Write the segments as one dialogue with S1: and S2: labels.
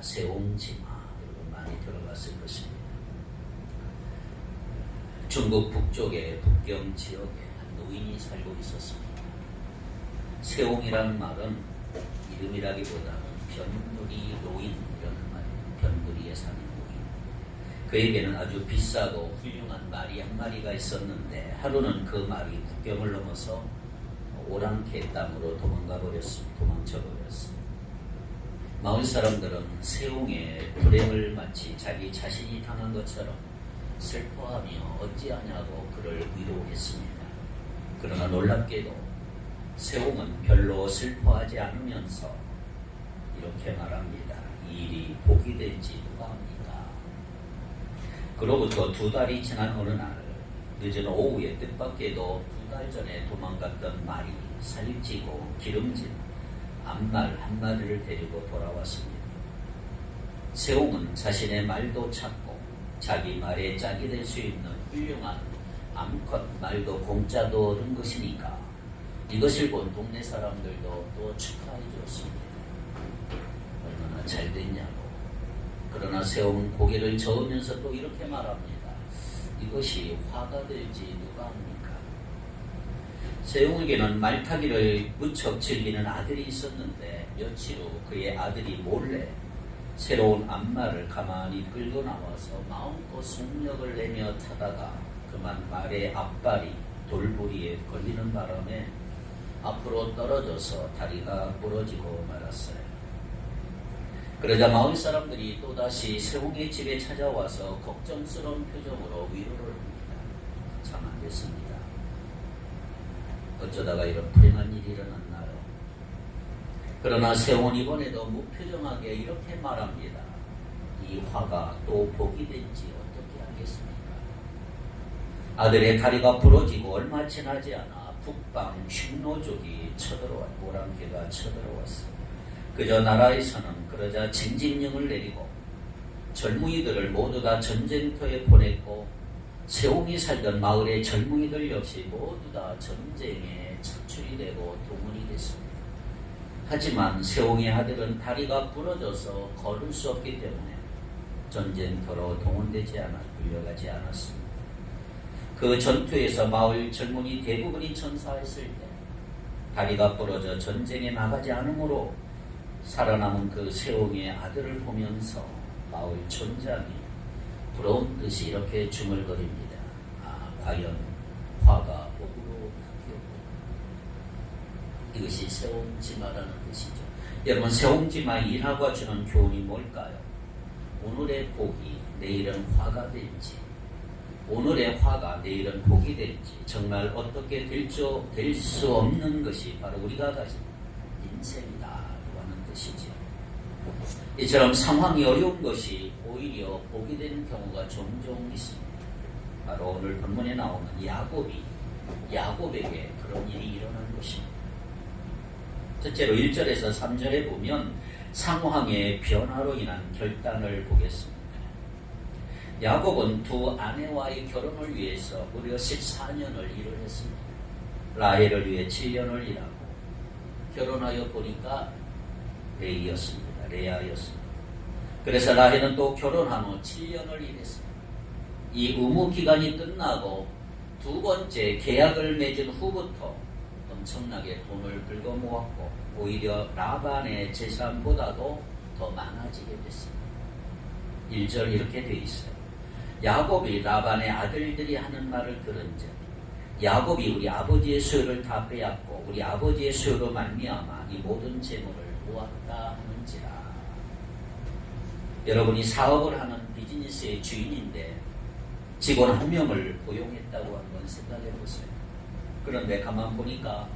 S1: 세옹지마. 여러분 많이 들어봤을 것입니다. 중국 북쪽의 북경 지역에 한 노인이 살고 있었습니다. 세옹이라는 말은 이름이라기보다는 변두리 노인 이런 말이에요. 변두리에 사는 노인. 그에게는 아주 비싸고 훌륭한 말이 한 마리가 있었는데 하루는 그 말이 국경을 넘어서 오랑캐 땅으로 도망쳐 버렸습니다. 마을 사람들은 세옹의 불행을 마치 자기 자신이 당한 것처럼 슬퍼하며 어찌하냐고 그를 위로했습니다. 그러나 놀랍게도 세옹은 별로 슬퍼하지 않으면서 이렇게 말합니다. 이 일이 복이 될지 누가 합니까? 그로부터 2달이 지난 어느 날 늦은 오후에 뜻밖에도 2달 전에 도망갔던 말이 살찌고 기름진 암말 한 마리를 데리고 돌아왔습니다. 세옹은 자신의 말도 찾고 자기 말에 짝이 될 수 있는 훌륭한 암컷 말도 공짜도 얻은 것이니까 이것을 본 동네 사람들도 또 축하해 줬습니다. 얼마나 잘 됐냐고. 그러나 세옹은 고개를 저으면서 또 이렇게 말합니다. 이것이 화가 될지 누가 합니까? 세옹에게는 말타기를 무척 즐기는 아들이 있었는데 며칠 후 그의 아들이 몰래 새로운 암말을 가만히 끌고 나와서 마음껏 속력을 내며 타다가 그만 말의 앞발이 돌부리에 걸리는 바람에 앞으로 떨어져서 다리가 부러지고 말았어요. 그러자 마을 사람들이 또다시 세옹의 집에 찾아와서 걱정스러운 표정으로 위로를 합니다. 참 안 됐습니다. 어쩌다가 이런 불행한 일이 일어났나요? 그러나 세옹은 이번에도 무표정하게 이렇게 말합니다. 이 화가 또 복이 될지 어떻게 하겠습니까? 아들의 다리가 부러지고 얼마 지나지 않아 북방 흉노족이 오랑캐가 쳐들어왔어. 그저 나라에서는 그러자 징징령을 내리고 젊은이들을 모두 다 전쟁터에 보냈고 세옹이 살던 마을의 젊은이들 역시 모두 다 전쟁에 착출이 되고 동원이 됐습니다. 하지만 세옹의 아들은 다리가 부러져서 걸을 수 없기 때문에 전쟁터로 끌려가지 않았습니다. 그 전투에서 마을 젊은이 대부분이 전사했을 때 다리가 부러져 전쟁에 나가지 않으므로 살아남은 그 세옹의 아들을 보면서 마을 촌장이 부러운 듯이 이렇게 중얼거립니다. 과연 화가 복으로 바뀌었고 이것이 세옹지마라는 뜻이죠. 여러분, 세옹지마의 인화가 주는 교훈이 뭘까요? 오늘의 복이 내일은 화가 될지, 오늘의 화가 내일은 복이 될지 정말 어떻게 될 수 없는 것이 바로 우리가 가진 인생이다 하는 뜻이죠. 이처럼 상황이 어려운 것이 오히려 복이 되는 경우가 종종 있습니다. 바로 오늘 본문에 나오는 야곱에게 그런 일이 일어난 것입니다. 첫째로 1절에서 3절에 보면 상황의 변화로 인한 결단을 보겠습니다. 야곱은 두 아내와의 결혼을 위해서 무려 14년을 일을 했습니다. 라헬을 위해 7년을 일하고 결혼하여 보니까 레아였습니다. 그래서 라헬은 또 결혼한 후 7년을 일했습니다. 이 의무 기간이 끝나고 두 번째 계약을 맺은 후부터 엄청나게 돈을 긁어 모았고 오히려 라반의 재산보다도 더 많아지게 됐습니다. 1절 이렇게 되어 있어요. 야곱이 라반의 아들들이 하는 말을 들은즉 야곱이 우리 아버지의 소유를 다 빼앗고 우리 아버지의 소유로 말미암아 이 모든 재물을 모았다 하는지라. 여러분이 사업을 하는 비즈니스의 주인인데 직원 한 명을 고용했다고 한번 생각해 보세요. 그런데 가만 보니까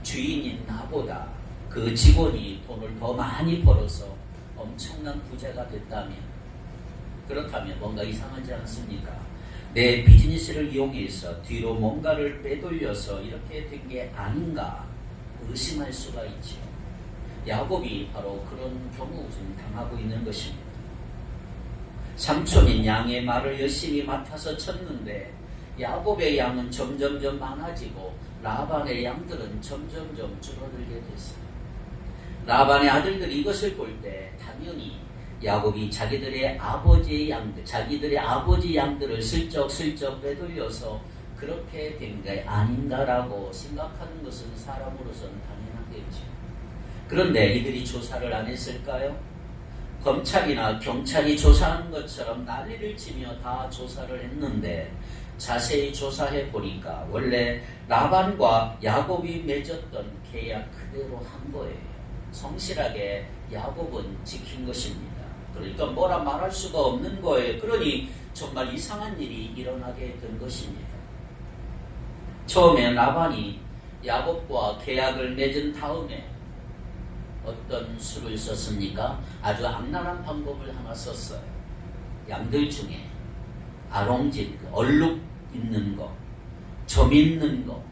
S1: 주인인 나보다 그 직원이 돈을 더 많이 벌어서 엄청난 부자가 됐다면, 그렇다면 뭔가 이상하지 않습니까? 내 비즈니스를 이용해서 뒤로 뭔가를 빼돌려서 이렇게 된 게 아닌가 의심할 수가 있죠. 야곱이 바로 그런 경우 좀 당하고 있는 것입니다. 삼촌인 양의 말을 열심히 맡아서 쳤는데 야곱의 양은 점점점 많아지고 라반의 양들은 점점점 줄어들게 됐어요. 라반의 아들들이 이것을 볼 때 당연히 야곱이 자기들의 아버지 양들을 슬쩍슬쩍 빼돌려서 그렇게 된 게 아닌가라고 생각하는 것은 사람으로서는 당연하겠죠. 그런데 이들이 조사를 안 했을까요? 검찰이나 경찰이 조사하는 것처럼 난리를 치며 다 조사를 했는데 자세히 조사해 보니까 원래 라반과 야곱이 맺었던 계약 그대로 한 거예요. 성실하게 야곱은 지킨 것입니다. 그러니까 뭐라 말할 수가 없는 거예요. 그러니 정말 이상한 일이 일어나게 된 것입니다. 처음에 라반이 야곱과 계약을 맺은 다음에 어떤 수를 썼습니까? 아주 악랄한 방법을 하나 썼어요. 양들 중에 아롱진, 얼룩 있는 거, 점 있는 거,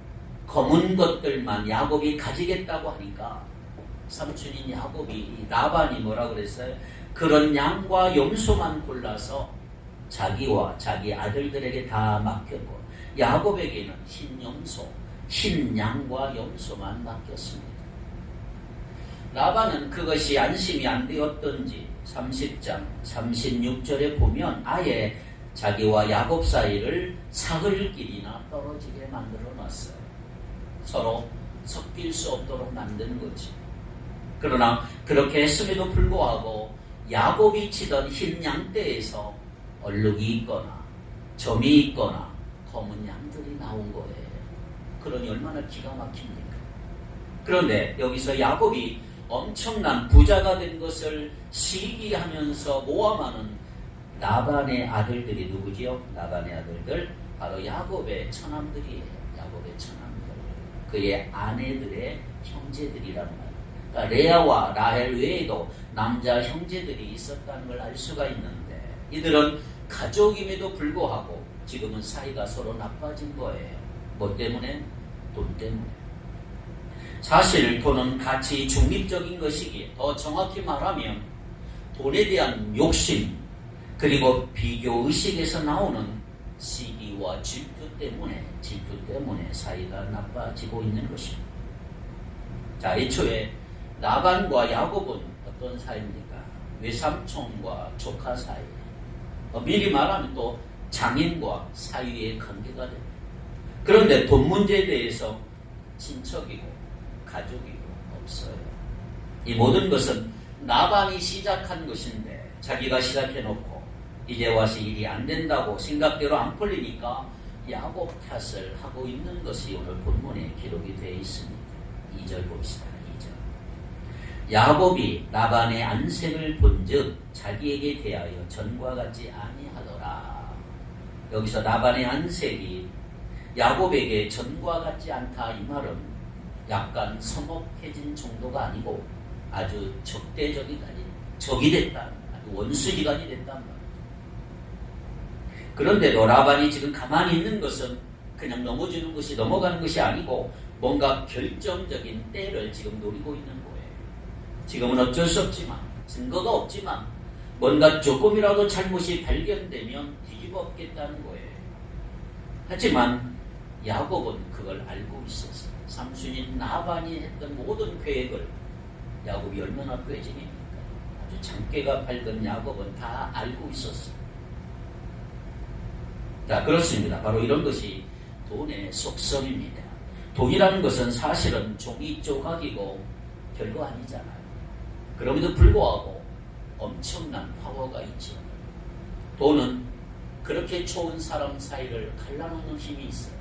S1: 검은 것들만 야곱이 가지겠다고 하니까 삼촌인 야곱이, 라반이 뭐라 그랬어요? 그런 양과 염소만 골라서 자기와 자기 아들들에게 다 맡겼고 야곱에게는 흰 염소, 흰 양과 염소만 맡겼습니다. 라반은 그것이 안심이 안 되었던지 30장 36절에 보면 아예 자기와 야곱 사이를 사흘길이나 떨어지게 만들어 놨어요. 서로 섞일 수 없도록 만든 거지. 그러나 그렇게 했음에도 불구하고 야곱이 치던 흰 양떼에서 얼룩이 있거나 점이 있거나 검은 양들이 나온 거예요. 그러니 얼마나 기가 막힙니까? 그런데 여기서 야곱이 엄청난 부자가 된 것을 시기하면서 모함하는 라반의 아들들이 누구지요? 라반의 아들들 바로 야곱의 처남들이에요. 야곱의 처남들. 그의 아내들의 형제들이라는 말이에요. 그러니까 레아와 라헬 외에도 남자 형제들이 있었다는 걸 알 수가 있는데 이들은 가족임에도 불구하고 지금은 사이가 서로 나빠진 거예요. 뭐 때문에? 돈 때문에. 사실 돈은 가치 중립적인 것이기에 더 정확히 말하면 돈에 대한 욕심 그리고 비교의식에서 나오는 시기와 질투 때문에 사이가 나빠지고 있는 것입니다. 자, 애초에 라반과 야곱은 어떤 사이입니까? 외삼촌과 조카 사이. 미리 말하면 또 장인과 사위의 관계가 됩니다. 그런데 돈 문제에 대해서 친척이고 가족이고 없어요. 이 모든 것은 라반이 시작한 것인데 자기가 시작해놓고 이제 와서 일이 안 된다고 생각대로 안 풀리니까 야곱 탓을 하고 있는 것이 오늘 본문에 기록이 되어 있습니다. 2절 봅시다. 2절. 야곱이 라반의 안색을 본즉 자기에게 대하여 전과 같지 아니하더라. 여기서 라반의 안색이 야곱에게 전과 같지 않다 이 말은 약간 서먹해진 정도가 아니고 아주 적대적이 아닌 적이 됐다. 아주 원수지간이 됐단 말이에요. 그런데도 라반이 지금 가만히 있는 것은 그냥 넘어지는 것이 넘어가는 것이 아니고 뭔가 결정적인 때를 지금 노리고 있는 거예요. 지금은 어쩔 수 없지만 증거가 없지만 뭔가 조금이라도 잘못이 발견되면 뒤집어 엎겠다는 거예요. 하지만 야곱은 그걸 알고 있었어요. 삼촌인 라반이 했던 모든 계획을 야곱이 얼마나 꾀지입니까? 아주 장깨가 밝은 야곱은 다 알고 있었어요. 자, 그렇습니다. 바로 이런 것이 돈의 속성입니다. 돈이라는 것은 사실은 종이 조각이고 별거 아니잖아요. 그럼에도 불구하고 엄청난 파워가 있죠. 돈은 그렇게 좋은 사람 사이를 갈라놓는 힘이 있어요.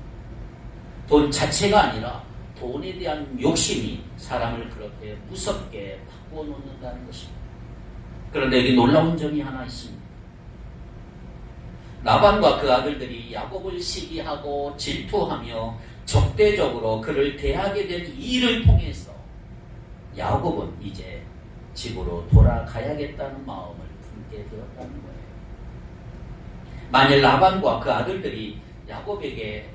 S1: 돈 자체가 아니라 돈에 대한 욕심이 사람을 그렇게 무섭게 바꾸어 놓는다는 것입니다. 그런데 여기 놀라운 점이 하나 있습니다. 라반과 그 아들들이 야곱을 시기하고 질투하며 적대적으로 그를 대하게 된 일을 통해서 야곱은 이제 집으로 돌아가야겠다는 마음을 품게 되었다는 거예요. 만일 라반과 그 아들들이 야곱에게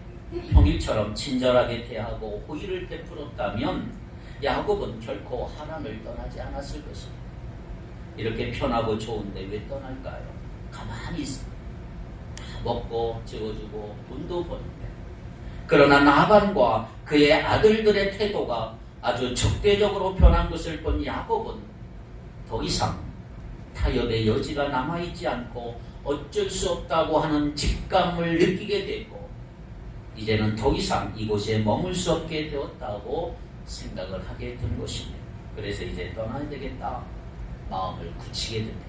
S1: 평일처럼 친절하게 대하고 호의를 베풀었다면 야곱은 결코 하란을 떠나지 않았을 것입니다. 이렇게 편하고 좋은데 왜 떠날까요? 가만히 있습니다. 먹고 재워주고 돈도 버는데. 그러나 라반과 그의 아들들의 태도가 아주 적대적으로 변한 것을 본 야곱은 더 이상 타협의 여지가 남아있지 않고 어쩔 수 없다고 하는 직감을 느끼게 되고 이제는 더 이상 이곳에 머물 수 없게 되었다고 생각을 하게 된 것입니다. 그래서 이제 떠나야 되겠다 마음을 굳히게 됩니다.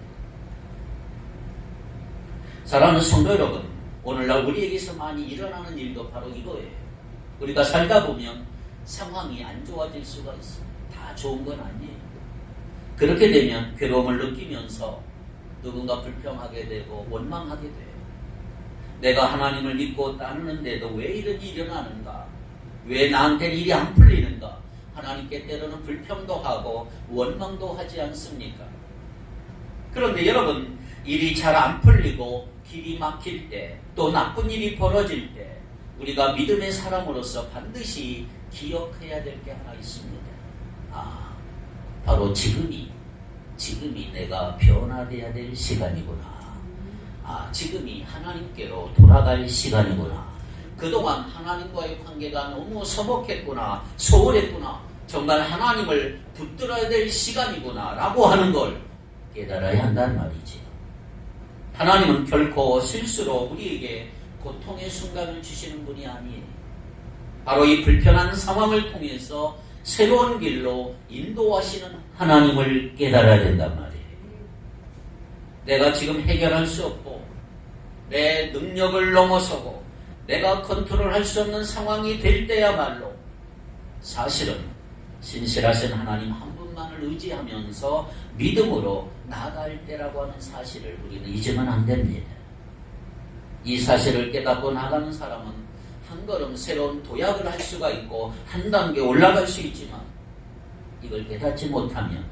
S1: 사랑하는 성도 여러분, 오늘날 우리에게서 많이 일어나는 일도 바로 이거예요. 우리가 살다 보면 상황이 안 좋아질 수가 있어요. 다 좋은 건 아니에요. 그렇게 되면 괴로움을 느끼면서 누군가 불평하게 되고 원망하게 돼요. 내가 하나님을 믿고 따르는데도 왜 이런 일이 일어나는가? 왜 나한테는 일이 안 풀리는가? 하나님께 때로는 불평도 하고 원망도 하지 않습니까? 그런데 여러분, 일이 잘 안 풀리고 길이 막힐 때, 또 나쁜 일이 벌어질 때 우리가 믿음의 사람으로서 반드시 기억해야 될 게 하나 있습니다. 바로 지금이 내가 변화되어야 될 시간이구나. 지금이 하나님께로 돌아갈 시간이구나. 그동안 하나님과의 관계가 너무 서먹했구나, 소홀했구나, 정말 하나님을 붙들어야 될 시간이구나 라고 하는 걸 깨달아야 한다는 말이지. 하나님은 결코 실수로 우리에게 고통의 순간을 주시는 분이 아니에요. 바로 이 불편한 상황을 통해서 새로운 길로 인도하시는 하나님을 깨달아야 된단 말이에요. 내가 지금 해결할 수 없고 내 능력을 넘어서고 내가 컨트롤할 수 없는 상황이 될 때야말로 사실은 신실하신 하나님 한 분만을 의지하면서 믿음으로 나아갈 때라고 하는 사실을 우리는 잊으면 안 됩니다. 이 사실을 깨닫고 나가는 사람은 한 걸음 새로운 도약을 할 수가 있고 한 단계 올라갈 수 있지만 이걸 깨닫지 못하면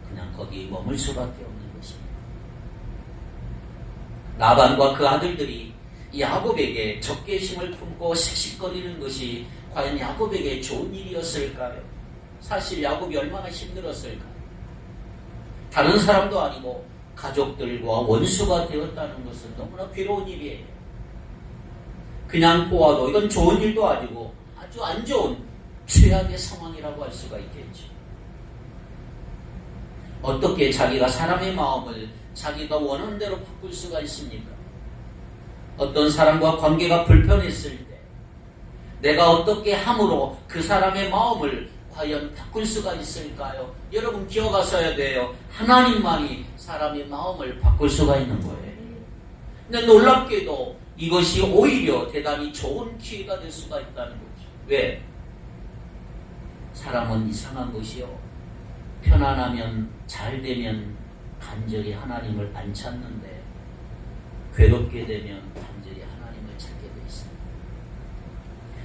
S1: 그냥 거기 머물 수밖에 없는 것입니다. 라반과 그 아들들이 야곱에게 적개심을 품고 씩씩거리는 것이 과연 야곱에게 좋은 일이었을까요? 사실 야곱이 얼마나 힘들었을까요? 다른 사람도 아니고 가족들과 원수가 되었다는 것은 너무나 괴로운 일이에요. 그냥 보아도 이건 좋은 일도 아니고 아주 안 좋은 최악의 상황이라고 할 수가 있겠죠. 어떻게 자기가 사람의 마음을 자기가 원하는 대로 바꿀 수가 있습니까? 어떤 사람과 관계가 불편했을 때 내가 어떻게 함으로 그 사람의 마음을 과연 바꿀 수가 있을까요? 여러분 기억하셔야 돼요. 하나님만이 사람의 마음을 바꿀 수가 있는 거예요. 근데 놀랍게도 이것이 오히려 대단히 좋은 기회가 될 수가 있다는 거죠. 왜? 사람은 이상한 것이요. 편안하면 잘 되면 간절히 하나님을 안 찾는데 괴롭게 되면 간절히 하나님을 찾게 돼 있습니다.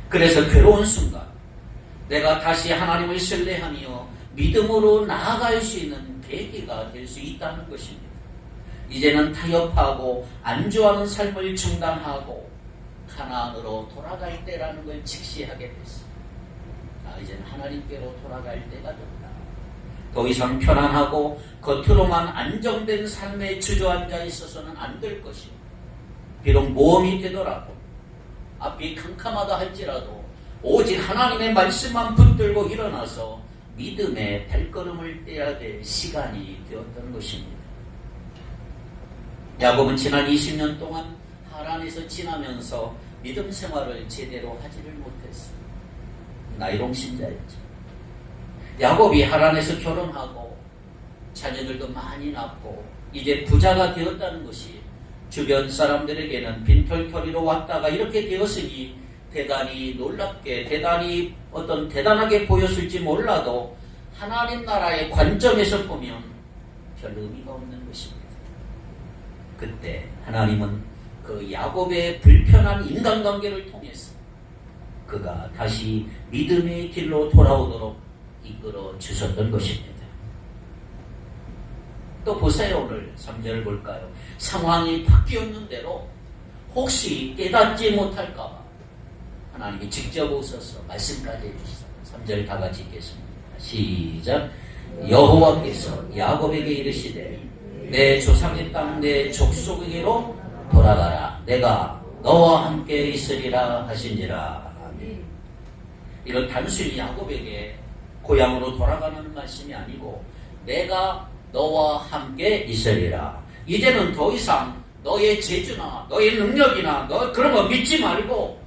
S1: 그래서 괴로운 순간 내가 다시 하나님을 신뢰하며 믿음으로 나아갈 수 있는 계기가 될 수 있다는 것입니다. 이제는 타협하고 안주하는 삶을 중단하고 가나안으로 돌아갈 때라는 걸 직시하게 됐습니다. 이제는 하나님께로 돌아갈 때가 됐다. 더 이상 편안하고 겉으로만 안정된 삶에 주저앉아 있어서는 안 될 것입니다. 비록 모험이 되더라도 앞이 캄캄하다 할지라도 오직 하나님의 말씀만 붙들고 일어나서 믿음의 발걸음을 떼야 될 시간이 되었던 것입니다. 야곱은 지난 20년 동안 하란에서 지나면서 믿음 생활을 제대로 하지를 못했어요. 나이롱 신자였죠. 야곱이 하란에서 결혼하고 자녀들도 많이 낳고 이제 부자가 되었다는 것이 주변 사람들에게는 빈털터리로 왔다가 이렇게 되었으니 대단히 놀랍게 대단하게 보였을지 몰라도 하나님 나라의 관점에서 보면 별 의미가 없는 것입니다. 그때 하나님은 그 야곱의 불편한 인간관계를 통해서 그가 다시 믿음의 길로 돌아오도록 이끌어 주셨던 것입니다. 또 보세요. 오늘 3절을 볼까요? 상황이 바뀌었는 대로 혹시 깨닫지 못할까봐 하나님이 직접 오셔서 말씀까지 해주시다. 3절 다 같이 읽겠습니다. 시작. 여호와께서 야곱에게 이르시되 내 조상의 땅 내 족속에게로 돌아가라. 내가 너와 함께 있으리라 하신지라. 아멘. 이건 단순히 야곱에게 고향으로 돌아가는 말씀이 아니고 내가 너와 함께 있으리라. 이제는 더 이상 너의 재주나 너의 능력이나 너 그런 거 믿지 말고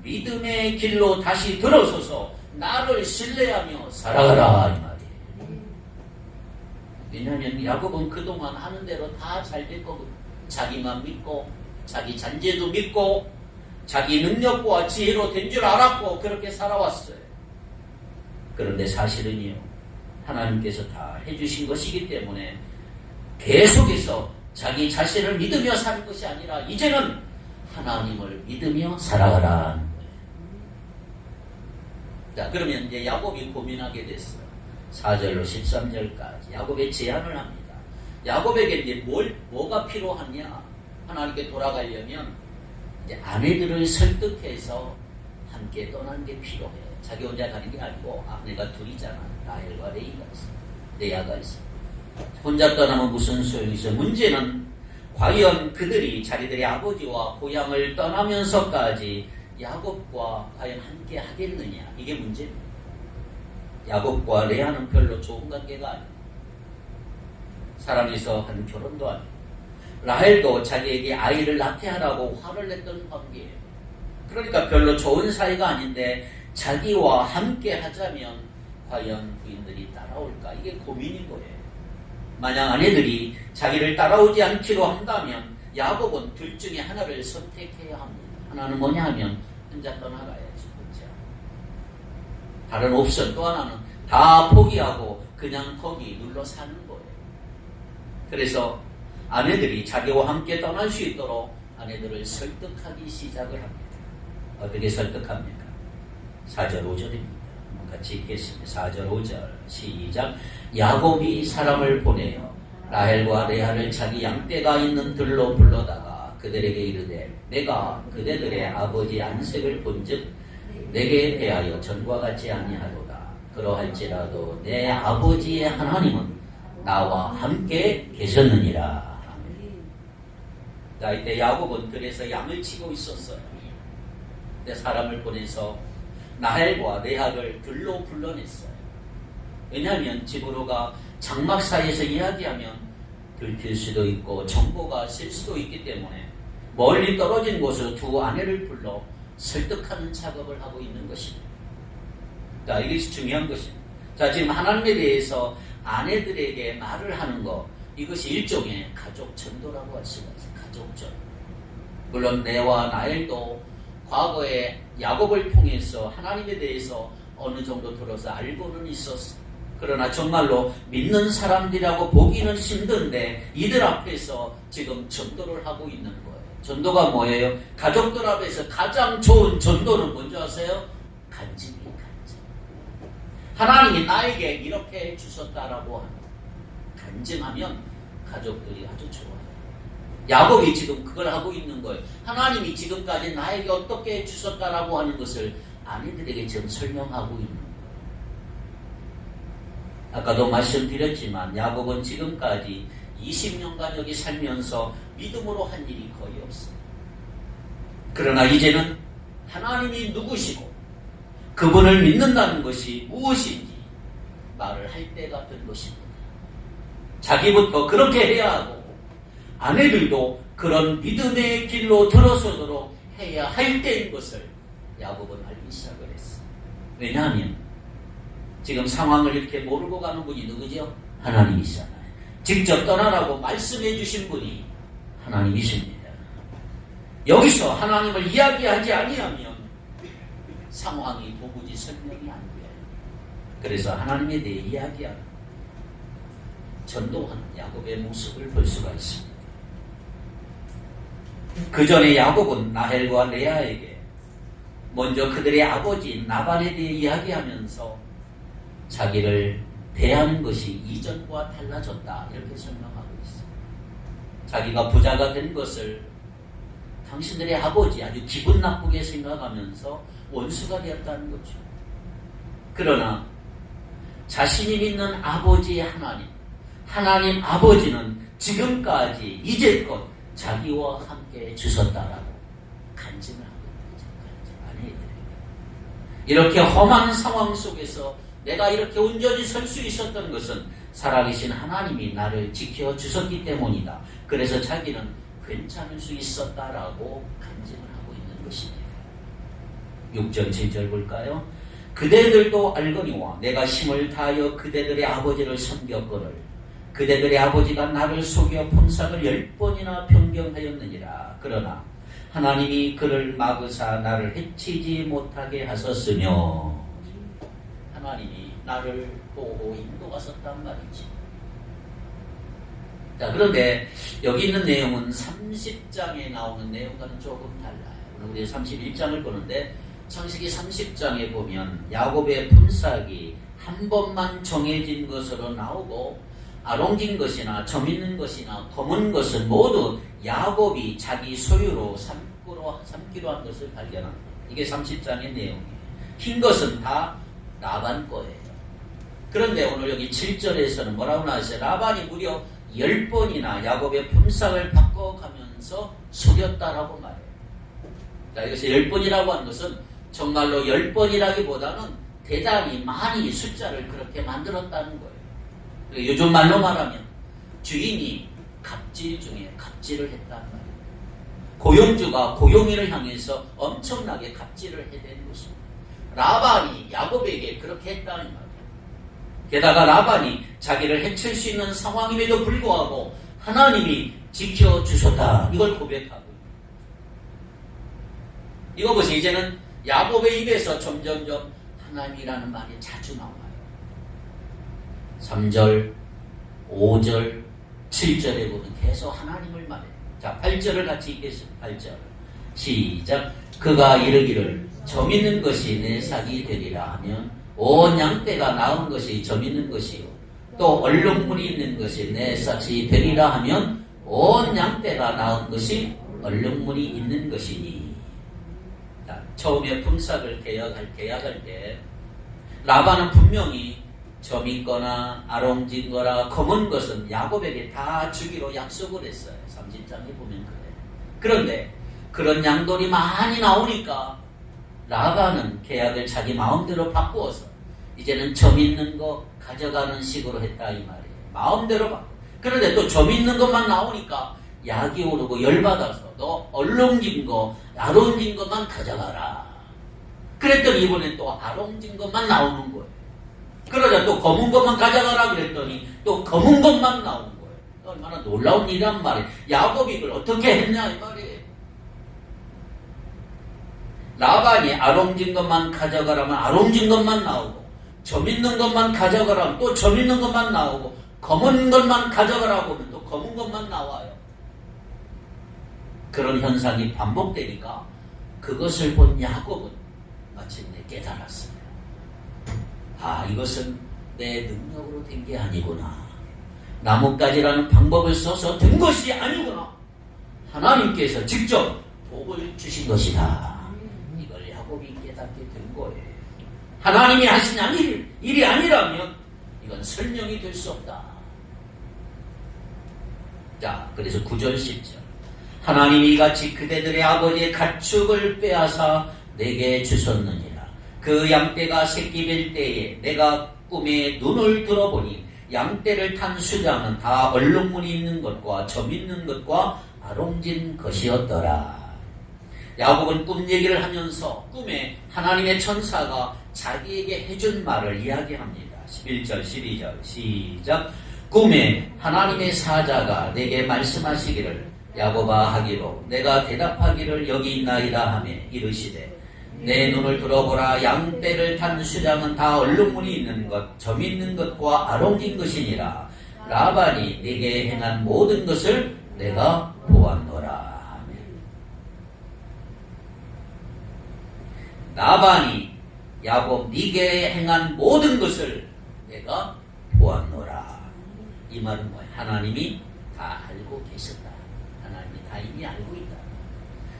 S1: 믿음의 길로 다시 들어서서 나를 신뢰하며 살아가라 이 말이에요. 왜냐하면 야곱은 그동안 하는 대로 다 잘 됐거든요. 자기만 믿고 자기 잔재도 믿고 자기 능력과 지혜로 된 줄 알았고 그렇게 살아왔어요. 그런데 사실은요, 하나님께서 다 해주신 것이기 때문에 계속해서 자기 자신을 믿으며 사는 것이 아니라 이제는 하나님을 믿으며 살아가라는 거예요. 자, 그러면 이제 야곱이 고민하게 됐어요. 4절로 13절까지 야곱의 제안을 합니다. 야곱에게 이제 뭐가 필요하냐? 하나님께 돌아가려면 이제 아내들을 설득해서 함께 떠나는 게 필요해요. 자기 혼자 가는 게 아니고 아내가 둘이잖아. 라헬과 레이가 있어. 레아가 있어. 혼자 떠나면 무슨 소용이 있어요? 문제는 과연 그들이 자기들의 아버지와 고향을 떠나면서까지 야곱과 과연 함께 하겠느냐? 이게 문제입니다. 야곱과 레아는 별로 좋은 관계가 아니에요. 사랑해서 한 결혼도 아니에요. 라헬도 자기에게 아이를 낳게 하라고 화를 냈던 관계예요. 그러니까 별로 좋은 사이가 아닌데 자기와 함께 하자면 과연 부인들이 따라올까? 이게 고민인 거예요. 만약 아내들이 자기를 따라오지 않기로 한다면 야곱은 둘 중에 하나를 선택해야 합니다. 하나는 뭐냐 하면 혼자 떠나가야지. 혼자. 다른 옵션 또 하나는 다 포기하고 그냥 거기 눌러 사는 거예요. 그래서 아내들이 자기와 함께 떠날 수 있도록 아내들을 설득하기 시작을 합니다. 어떻게 설득합니까? 4절 5절입니다. 같이 읽겠습니다. 4절 5절 시작. 야곱이 사람을 보내어 라헬과 레아를 자기 양떼가 있는 들로 불러다가 그들에게 이르되 내가 그대들의 아버지 안색을 본즉 내게 대하여 전과 같지 아니하도다. 그러할지라도 내 아버지의 하나님은 나와 함께 계셨느니라. 자, 이때 야곱은 들에서 양을 치고 있었어요. 근데 사람을 보내서 라헬과 레아를 들로 불러냈어요. 왜냐하면 집으로가 장막 사이에서 이야기하면 들킬 수도 있고 정보가 셀 수도 있기 때문에 멀리 떨어진 곳으로 두 아내를 불러 설득하는 작업을 하고 있는 것입니다. 자, 이것이 중요한 것입니다. 자, 지금 하나님에 대해서 아내들에게 말을 하는 것, 이것이 일종의 가족 전도라고 할 수가 있어요. 가족 전도. 물론 레아와 라헬도 과거에 야곱을 통해서 하나님에 대해서 어느 정도 들어서 알고는 있었어. 그러나 정말로 믿는 사람들이라고 보기는 힘든데 이들 앞에서 지금 전도를 하고 있는 거예요. 전도가 뭐예요? 가족들 앞에서 가장 좋은 전도는 뭔지 아세요? 간증이에요. 간증. 하나님이 나에게 이렇게 해주셨다라고 하는 간증하면 가족들이 아주 좋아요. 야곱이 지금 그걸 하고 있는 거예요. 하나님이 지금까지 나에게 어떻게 해주셨다라고 하는 것을 아내들에게 지금 설명하고 있는 거예요. 아까도 말씀드렸지만 야곱은 지금까지 20년간 여기 살면서 믿음으로 한 일이 거의 없어요. 그러나 이제는 하나님이 누구시고 그분을 믿는다는 것이 무엇인지 말을 할 때가 된 것입니다. 자기부터 그렇게 해야 하고 아내들도 그런 믿음의 길로 들어서도록 해야 할 때인 것을 야곱은 알기 시작을 했어요. 왜냐하면 지금 상황을 이렇게 모르고 가는 분이 누구죠? 하나님이시잖아요. 직접 떠나라고 말씀해 주신 분이 하나님이십니다. 여기서 하나님을 이야기하지 아니하면 상황이 도무지 설명이 안 돼요. 그래서 하나님에 대해 이야기하는 전도하는 야곱의 모습을 볼 수가 있습니다. 그 전에 야곱은 라헬과 레아에게 먼저 그들의 아버지 나발에 대해 이야기하면서 자기를 대하는 것이 이전과 달라졌다 이렇게 설명하고 있어요. 자기가 부자가 된 것을 당신들의 아버지 아주 기분 나쁘게 생각하면서 원수가 되었다는 거죠. 그러나 자신이 믿는 아버지의 하나님 아버지는 지금까지 이제껏 자기와 함께 주셨다라고 간증을 하고 있는 거죠. 아내들에게. 이렇게 험한 상황 속에서 내가 이렇게 온전히 설 수 있었던 것은 살아계신 하나님이 나를 지켜주셨기 때문이다. 그래서 자기는 괜찮을 수 있었다라고 간증을 하고 있는 것입니다. 6절 7절 볼까요? 그대들도 알거니와 내가 힘을 다하여 그대들의 아버지를 섬겼거늘 그대들의 아버지가 나를 속여 품삯을 10번이나 변경하였느니라. 그러나 하나님이 그를 막으사 나를 해치지 못하게 하셨으며 하나님이 나를 보고 인도하셨단 말이지. 자, 그런데 여기 있는 내용은 30장에 나오는 내용과는 조금 달라요. 우리 31장을 보는데 창세기 30장에 보면 야곱의 품삯이 한 번만 정해진 것으로 나오고 아롱진 것이나 점 있는 것이나 검은 것은 모두 야곱이 자기 소유로 삼기로 한 것을 발견합니다. 이게 30장의 내용이에요. 흰 것은 다 라반 거예요. 그런데 오늘 여기 7절에서는 뭐라고 나왔어요? 라반이 무려 10번이나 야곱의 품삯을 바꿔가면서 속였다라고 말해요. 자, 여기서 10번이라고 하는 것은 정말로 10번이라기보다는 대단히 많이 숫자를 그렇게 만들었다는 거예요. 요즘 말로 말하면 주인이 갑질 중에 갑질을 했다는 말이에요. 고용주가 고용인을 향해서 엄청나게 갑질을 해댄 것입니다. 라반이 야곱에게 그렇게 했다는 말이에요. 게다가 라반이 자기를 해칠 수 있는 상황임에도 불구하고 하나님이 지켜주셨다. 이걸 고백하고 이거 보세요. 이제는 야곱의 입에서 점점점 하나님이라는 말이 자주 나와요. 3절, 5절, 7절에 보면 계속 하나님을 말해요. 자, 8절을 같이 읽겠습니다. 8절 시작. 그가 이르기를 점 있는 것이 내 삭이 되리라 하면 온 양떼가 나은 것이 점 있는 것이요 또 얼룩무늬 있는 것이 내 삭이 되리라 하면 온 양떼가 나은 것이 얼룩무늬 있는 것이니. 자, 처음에 품삯을 계약할 때 라반은 분명히 점 있거나 아롱진 거나 검은 것은 야곱에게 다 주기로 약속을 했어요. 30장에 보면 그래요. 그런데 그런 양돌이 많이 나오니까 라반은 계약을 자기 마음대로 바꾸어서 이제는 점 있는 거 가져가는 식으로 했다 이 말이에요. 마음대로 바꿔. 그런데 또 점 있는 것만 나오니까 약이 오르고 열받아서 너 얼룩진 거, 아롱진 것만 가져가라. 그랬더니 이번엔 또 아롱진 것만 나오는 거예요. 그러자 또 검은 것만 가져가라 그랬더니 또 검은 것만 나온 거예요. 얼마나 놀라운 일이란 말이에요. 야곱이 이걸 어떻게 했냐 이 말이에요. 라반이 아롱진 것만 가져가라면 아롱진 것만 나오고 점 있는 것만 가져가라면 또 점 있는 것만 나오고 검은 것만 가져가라고 하면 또 검은 것만 나와요. 그런 현상이 반복되니까 그것을 본 야곱은 마침내 깨달았어요. 아, 이것은 내 능력으로 된 게 아니구나. 나뭇가지라는 방법을 써서 된 것이 아니구나. 하나님께서 직접 복을 주신 것이다. 이걸 야곱이 깨닫게 된 거예요. 하나님이 하신 일이 아니라면 이건 설명이 될 수 없다. 자, 그래서 9절 10절 하나님이 이같이 그대들의 아버지의 가축을 빼앗아 내게 주셨느니라. 그 양떼가 새끼 뵐 때에 내가 꿈에 눈을 들어보니 양떼를 탄 수장은 다 얼룩무늬 있는 것과 점 있는 것과 아롱진 것이었더라. 야곱은 꿈 얘기를 하면서 꿈에 하나님의 천사가 자기에게 해준 말을 이야기합니다. 11절 12절 시작. 꿈에 하나님의 사자가 내게 말씀하시기를 야곱아 하기로 내가 대답하기를 여기 있나이다 하며 이르시되 내 눈을 들어보라. 양떼를 탄 수장은 다 얼룩무늬 있는 것, 점 있는 것과 아롱진 것이니라. 라반이 네게 행한 모든 것을 내가 보았노라. 라반이 야곱 네게 행한 모든 것을 내가 보았노라. 이 말은 뭐야? 하나님이 다 알고 계셨다. 하나님이 다 이미 알고 있다.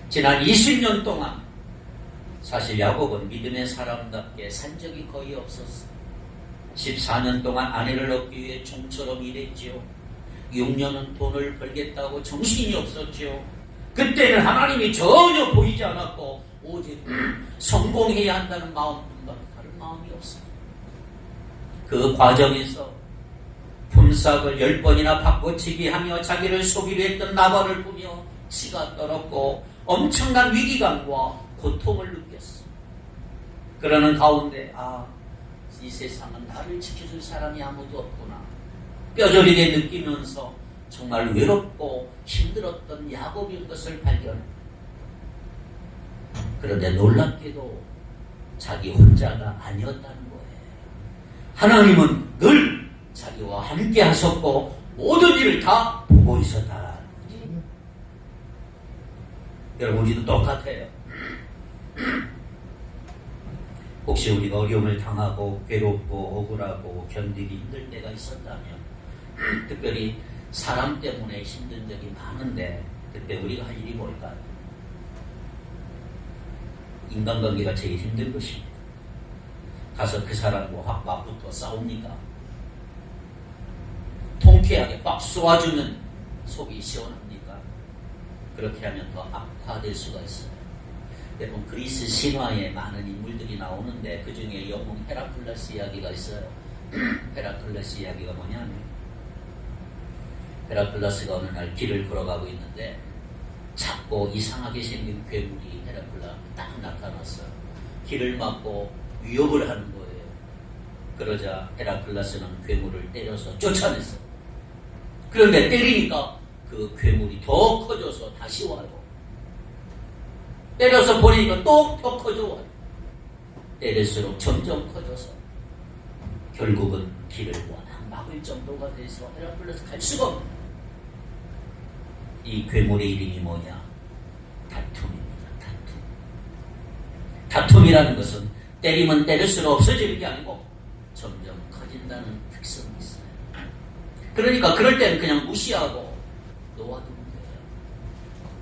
S1: 지난 20년 동안 사실 야곱은 믿음의 사람답게 산 적이 거의 없었어. 14년 동안 아내를 얻기 위해 종처럼 일했지요. 6년은 돈을 벌겠다고 정신이 없었지요. 그때는 하나님이 전혀 보이지 않았고 오직 성공해야 한다는 마음뿐만 다른 마음이 없어요. 그 과정에서 품삯을 10번이나 바꿔치기 하며 자기를 속이려 했던 나발을 보며 치가 떨었고 엄청난 위기감과 고통을 느꼈어. 그러는 가운데 이 세상은 나를 지켜줄 사람이 아무도 없구나 뼈저리게 느끼면서 정말 외롭고 힘들었던 야곱일 것을 발견해. 그런데 놀랍게도 자기 혼자가 아니었다는 거예요. 하나님은 늘 자기와 함께 하셨고 모든 일을 다 보고 있었다. 여러분, 우리도 똑같아요. 혹시 우리가 어려움을 당하고 괴롭고 억울하고 견디기 힘들 때가 있었다면, 특별히 사람 때문에 힘든 적이 많은데 그때 우리가 할 일이 뭘까요? 인간관계가 제일 힘든 것입니다. 가서 그 사람과 확 맞붙어 싸웁니까? 통쾌하게 막 쏘아주면 속이 시원합니까? 그렇게 하면 더 악화될 수가 있어요. 여러분, 그리스 신화에 많은 인물들이 나오는데 그 중에 영웅 헤라클레스 이야기가 있어요. 헤라클레스 이야기가 뭐냐면, 헤라클레스가 어느 날 길을 걸어가고 있는데 작고 이상하게 생긴 괴물이 헤라클레스에 딱 나타났어요. 길을 막고 위협을 하는 거예요. 그러자 헤라클레스는 괴물을 때려서 쫓아냈어요. 그런데 때리니까 그 괴물이 더 커져서 다시 와요. 때려서 버리니까 또 더 커져와요. 때릴수록 점점 커져서 결국은 길을 워낙 막을 정도가 돼서 헤라클레스 갈 수가 없는. 이 괴물의 이름이 뭐냐? 다툼입니다. 다툼이라는 것은 때리면 때릴수록 없어지는 게 아니고 점점 커진다는 특성이 있어요. 그러니까 그럴 때는 그냥 무시하고 놓아두는 거예요.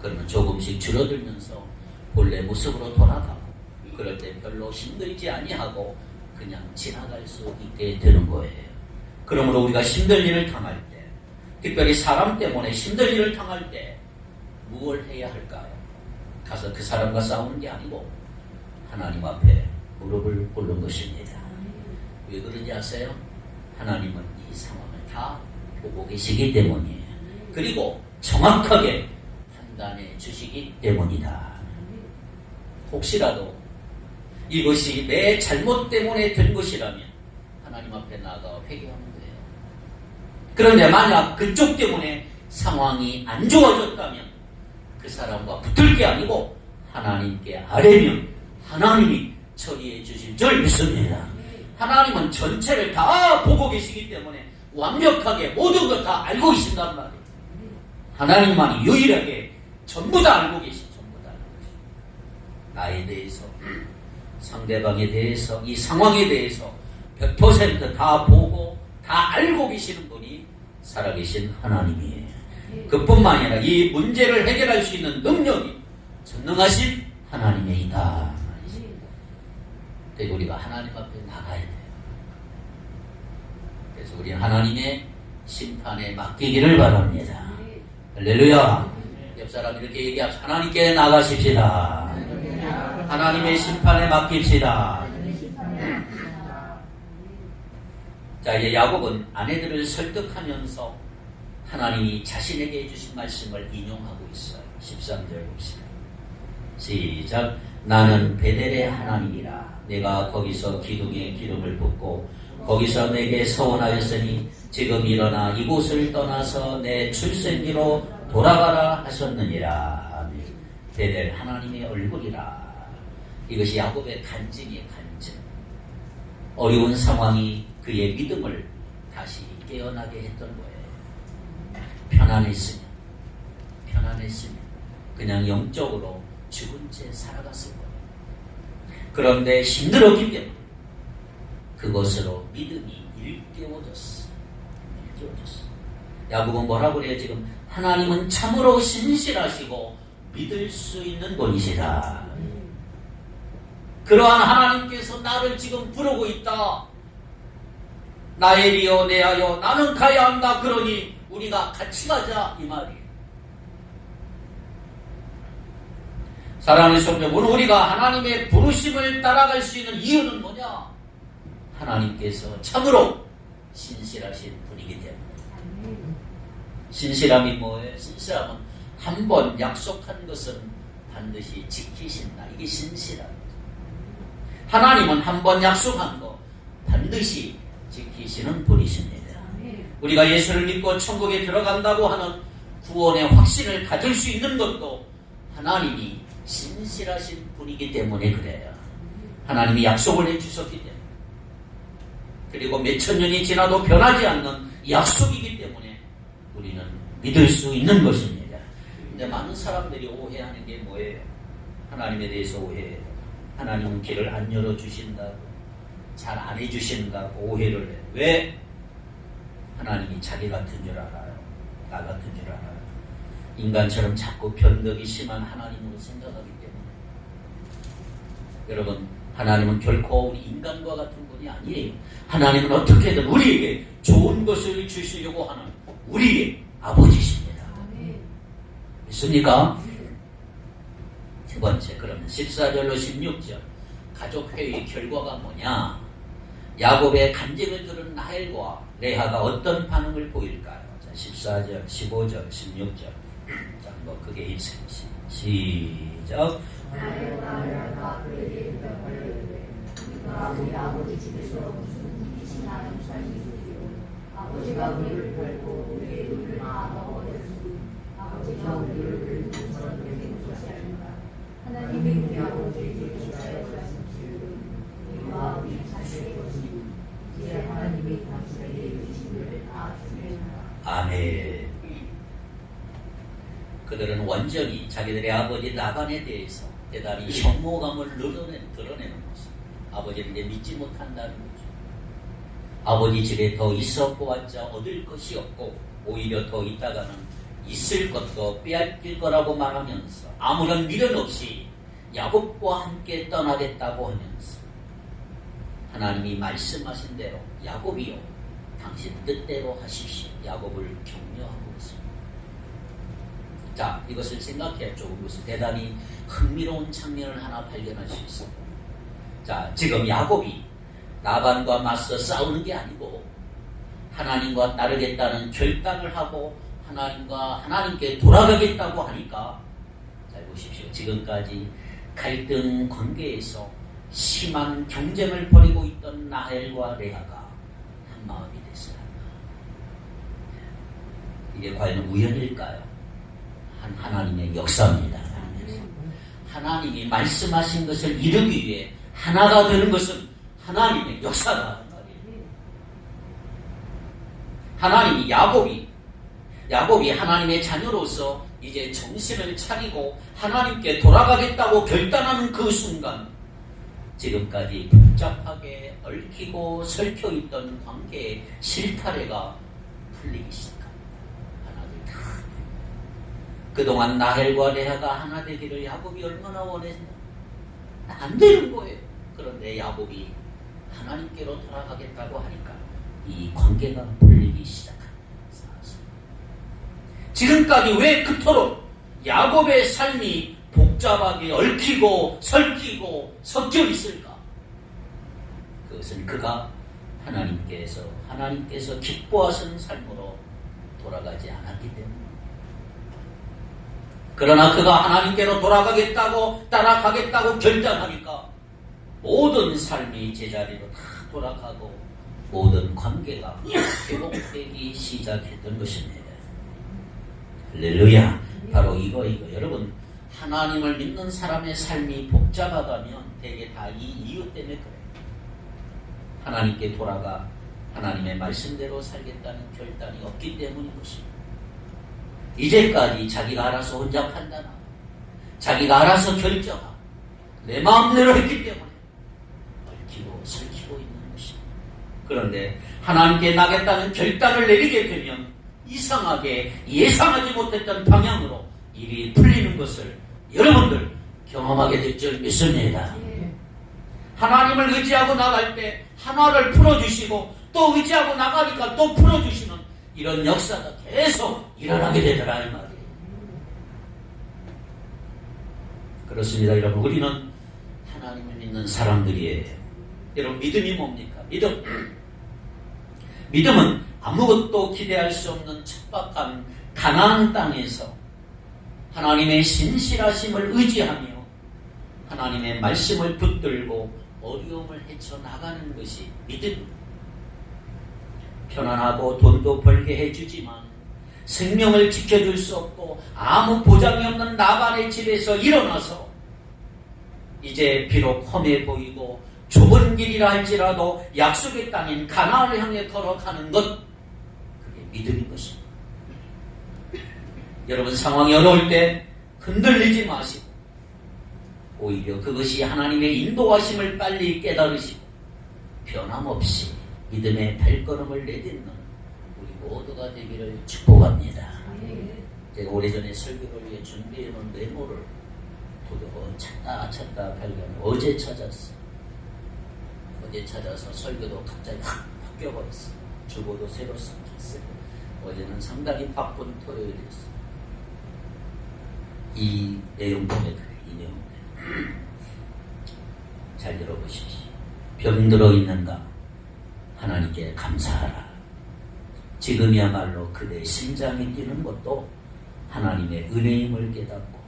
S1: 그러면 조금씩 줄어들면서 본래 모습으로 돌아가고, 그럴 때 별로 힘들지 아니하고 그냥 지나갈 수 있게 되는 거예요. 그러므로 우리가 힘든 일을 당할 때, 특별히 사람 때문에 힘든 일을 당할 때 무엇을 해야 할까요? 가서 그 사람과 싸우는 게 아니고 하나님 앞에 무릎을 꿇는 것입니다. 왜 그런지 아세요? 하나님은 이 상황을 다 보고 계시기 때문이에요. 그리고 정확하게 판단해 주시기 때문이다. 혹시라도 이것이 내 잘못 때문에 된 것이라면 하나님 앞에 나아가 회개하면 돼요. 그런데 만약 그쪽 때문에 상황이 안 좋아졌다면 그 사람과 붙을 게 아니고 하나님께 아뢰면 하나님이 처리해 주실 줄 믿습니다. 하나님은 전체를 다 보고 계시기 때문에 완벽하게 모든 걸 다 알고 계신단 말이에요. 하나님만이 유일하게 전부 다 알고 계신, 전부 다 알고 계신. 나에 대해서, 상대방에 대해서, 이 상황에 대해서 100% 다 보고 다 알고 계시는 분이 살아계신 하나님이에요. 그뿐만 아니라 이 문제를 해결할 수 있는 능력이 전능하신 하나님의 있다. 그래서 우리가 하나님 앞에 나가야 돼요. 그래서 우리는 하나님의 심판에 맡기기를 바랍니다. 할렐루야. 옆사람 이렇게 얘기합시다. 하나님께 나가십시다. 하나님의 심판에 맡깁시다. 자, 이제 야곱은 아내들을 설득하면서 하나님이 자신에게 해주신 말씀을 인용하고 있어요. 13절 봅시다. 시작. 나는 베델의 하나님이라. 내가 거기서 기둥에 기름을 붓고 거기서 내게 서원하였으니 지금 일어나 이곳을 떠나서 내 출생지로 돌아가라 하셨느니라. 아멘. 베델 하나님의 얼굴이라. 이것이 야곱의 간증이에요. 간증. 어려운 상황이 그의 믿음을 다시 깨어나게 했던 거예요. 편안했으면 그냥 영적으로 죽은 채 살아갔을 거예요. 그런데 힘들었기 때문에 그것으로 믿음이 일깨워졌어. 야곱은 뭐라고 그래요? 지금 하나님은 참으로 신실하시고 믿을 수 있는 분이시다. 그러한 하나님께서 나를 지금 부르고 있다. 나엘이여 내하여 나는 가야 한다. 그러니 우리가 같이 가자, 이 말이에요. 사랑하는 성도, 오늘 우리가 하나님의 부르심을 따라갈 수 있는 이유는 뭐냐? 하나님께서 참으로 신실하신 분이기 때문에. 신실함이 뭐예요? 신실함은 한 번 약속한 것은 반드시 지키신다. 이게 신실함이죠. 하나님은 한 번 약속한 거 반드시 지키시는 분이십니다. 우리가 예수를 믿고 천국에 들어간다고 하는 구원의 확신을 가질 수 있는 것도 하나님이 신실하신 분이기 때문에 그래요. 하나님이 약속을 해주셨기 때문에, 그리고 몇천 년이 지나도 변하지 않는 약속이기 때문에 우리는 믿을 수 있는 것입니다. 근데 많은 사람들이 오해하는 게 뭐예요? 하나님에 대해서 오해해요. 하나님은 길을 안 열어주신다고, 잘 안 해주신다고 오해를 해요. 왜? 하나님이 자기 같은 줄 알아요. 나 같은 줄 알아요. 인간처럼 자꾸 변덕이 심한 하나님으로 생각하기 때문에. 여러분, 하나님은 결코 우리 인간과 같은 분이 아니에요. 하나님은 어떻게든 우리에게 좋은 것을 주시려고 하는 우리의 아버지십니다. 믿습니까? 세 번째, 그러면 14절로 16절 가족회의 결과가 뭐냐? 야곱의 간증을 들은 라헬과 레아가 어떤 반응을 보일까요? 자, 14절, 15절, 16절. 자, 한번 크게 읽습니다. 시작.
S2: 우리 아버지 집에서 무슨 일이 나는 삶이 있어요. 아버지가 우리를 결코 우리의 눈을 막아버렸으니 아버지가 우리를 결코 저런 데서 것이 아닌가. 하나님의 우리 아버지에게 기다려주셨습니다. 우리와 우리 자식의 것이 이제 하나님의 당신에게 주시기를 다 주시리라.
S1: 아멘. 그들은 완전히 자기들의 아버지 라반에 대해서 대단히 혐오감을 드러내는 모습. 아버지를 이제 믿지 못한다는 거죠. 아버지 집에 더 있어 보았자 얻을 것이 없고 오히려 더 있다가는 있을 것도 빼앗길 거라고 말하면서 아무런 미련 없이 야곱과 함께 떠나겠다고 하면서 하나님이 말씀하신 대로 야곱이요 당신 뜻대로 하십시오. 야곱을 격려하고 있습니다. 자, 이것을 생각해 조금 대단히 흥미로운 장면을 하나 발견할 수 있습니다. 자, 지금 야곱이 라반과 맞서 싸우는 게 아니고 하나님과 따르겠다는 결단을 하고 하나님께 돌아가겠다고 하니까, 잘 보십시오. 지금까지 갈등 관계에서 심한 경쟁을 벌이고 있던 라헬과 레아가 한 마음이 됐어요. 이게 과연 우연일까요? 하나님의 역사입니다. 하나님이 말씀하신 것을 이루기 위해 하나가 되는 것은 하나님의 역사다. 하나님이 야곱이 하나님의 자녀로서 이제 정신을 차리고 하나님께 돌아가겠다고 결단하는 그 순간, 지금까지 복잡하게 얽히고 설켜있던 관계의 실타래가 풀리기 시작합니다. 하나님 다. 그동안 라헬과 레아가 하나 되기를 야곱이 얼마나 원했나? 안 되는 거예요. 그런데 야곱이 하나님께로 돌아가겠다고 하니까 이 관계가 풀리기 시작합니다. 지금까지 왜 그토록 야곱의 삶이 복잡하게 얽히고 설키고 섞여 있을까? 그것은 그가 하나님께서 기뻐하시는 삶으로 돌아가지 않았기 때문입니다. 그러나 그가 하나님께로 돌아가겠다고 따라가겠다고 결단하니까 모든 삶이 제자리로 다 돌아가고 모든 관계가 회복되기 시작했던 것입니다. 할렐루야. 바로 이거. 여러분, 하나님을 믿는 사람의 삶이 복잡하다면 대개 다 이 이유 때문에 그래요. 하나님께 돌아가 하나님의 말씀대로 살겠다는 결단이 없기 때문인 것입니다. 이제까지 자기가 알아서 혼자 판단하고 자기가 알아서 결정하고 내 마음대로 했기 때문에 얽히고 설키고 있는 것입니다. 그런데 하나님께 나겠다는 결단을 내리게 되면 이상하게 예상하지 못했던 방향으로 일이 풀리는 것을 여러분들 경험하게 될 줄 믿습니다. 하나님을 의지하고 나갈 때 하나를 풀어주시고 또 의지하고 나가니까 또 풀어주시는 이런 역사가 계속 일어나게 되더라 이 말이에요. 그렇습니다. 여러분, 우리는 하나님을 믿는 사람들이에요. 여러분, 믿음이 뭡니까? 믿음은 아무것도 기대할 수 없는 척박한 가나안 땅에서 하나님의 신실하심을 의지하며 하나님의 말씀을 붙들고 어려움을 헤쳐나가는 것이 믿음입니다. 편안하고 돈도 벌게 해주지만 생명을 지켜줄 수 없고 아무 보장이 없는 나반의 집에서 일어나서 이제 비록 험해 보이고 좁은 길이라 할지라도 약속의 땅인 가나안을 향해 걸어가는 것, 그게 믿음인 것입니다. 여러분, 상황이 어려울 때 흔들리지 마시고 오히려 그것이 하나님의 인도하심을 빨리 깨달으시고 변함없이 믿음의 발걸음을 내딛는 우리 모두가 되기를 축복합니다. 제가 오래전에 설교를 위해 준비해놓은 메모를 찾다 발견. 어제 찾아서 설교도 갑자기 확 바뀌어버렸어요. 주보도 새로 섞였어요. 어제는 상당히 바쁜 토요일이었어요. 이 내용 때문에 그래요. 이 내용 때문에. 잘 들어보십시오. 병들어 있는가? 하나님께 감사하라. 지금이야말로 그대의 심장이 뛰는 것도 하나님의 은혜임을 깨닫고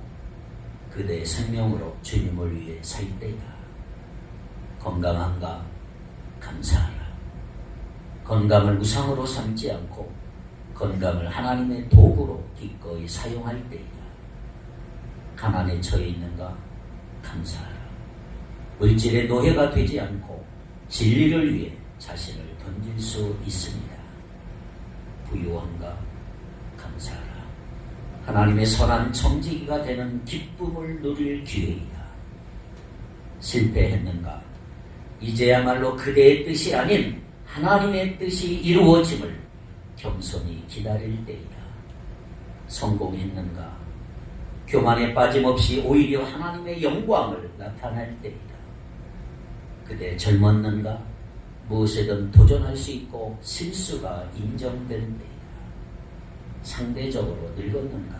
S1: 그대의 생명으로 주님을 위해 살 때이다. 건강한가? 감사하라. 건강을 우상으로 삼지 않고 건강을 하나님의 도구로 기꺼이 사용할 때이다. 가난에 처해 있는가? 감사하라. 물질의 노예가 되지 않고 진리를 위해 자신을 던질 수 있습니다. 부유한가? 감사하라. 하나님의 선한 청지기가 되는 기쁨을 누릴 기회이다. 실패했는가? 이제야말로 그대의 뜻이 아닌 하나님의 뜻이 이루어짐을 겸손히 기다릴 때이다. 성공했는가? 교만에 빠짐없이 오히려 하나님의 영광을 나타낼 때이다. 그대 젊었는가? 무엇에든 도전할 수 있고 실수가 인정된 때이다. 상대적으로 늙었는가?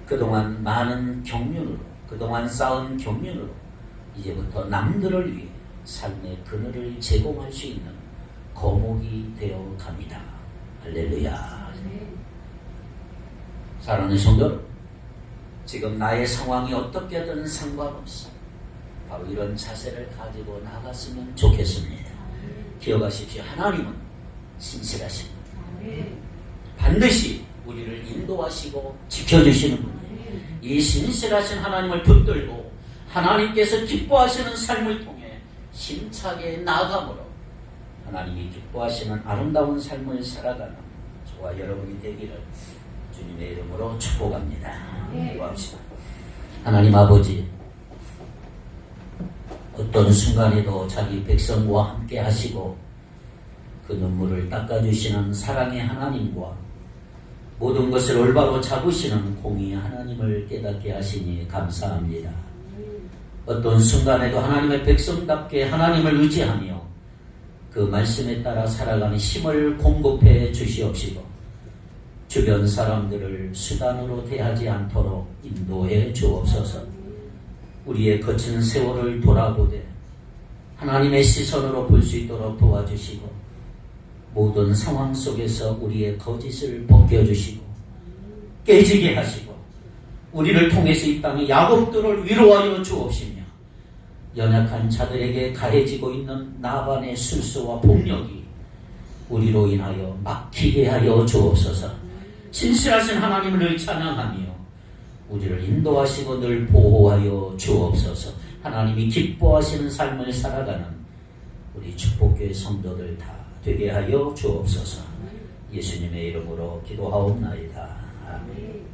S1: 그동안 많은 경륜으로, 그동안 쌓은 경륜으로 이제부터 남들을 위해 삶의 그늘을 제공할 수 있는 거목이 되어 갑니다. 할렐루야. 사랑하는 성도 여러분, 지금 나의 상황이 어떻게든 상관없어 바로 이런 자세를 가지고 나갔으면 좋겠습니다. 기억하십시오. 하나님은 신실하십니다. 반드시 우리를 인도하시고 지켜주시는 분이에요. 이 신실하신 하나님을 붙들고 하나님께서 기뻐하시는 삶을 통해 힘차게 나아감으로 하나님이 기뻐하시는 아름다운 삶을 살아가는 저와 여러분이 되기를 주님의 이름으로 축복합니다. 기도합시다. 하나님 아버지, 어떤 순간에도 자기 백성과 함께 하시고 그 눈물을 닦아주시는 사랑의 하나님과 모든 것을 올바로 잡으시는 공의의 하나님을 깨닫게 하시니 감사합니다. 어떤 순간에도 하나님의 백성답게 하나님을 의지하며 그 말씀에 따라 살아가는 힘을 공급해 주시옵시고 주변 사람들을 수단으로 대하지 않도록 인도해 주옵소서. 우리의 거친 세월을 돌아보되 하나님의 시선으로 볼 수 있도록 도와주시고 모든 상황 속에서 우리의 거짓을 벗겨주시고 깨지게 하시고 우리를 통해서 이 땅의 야곱들을 위로하여 주옵시며 연약한 자들에게 가해지고 있는 나반의 술수와 폭력이 우리로 인하여 막히게 하여 주옵소서. 신실하신 하나님을 찬양하며 우리를 인도하시고 늘 보호하여 주옵소서. 하나님이 기뻐하시는 삶을 살아가는 우리 축복교회 성도들 다 되게 하여 주옵소서. 예수님의 이름으로 기도하옵나이다. 아멘.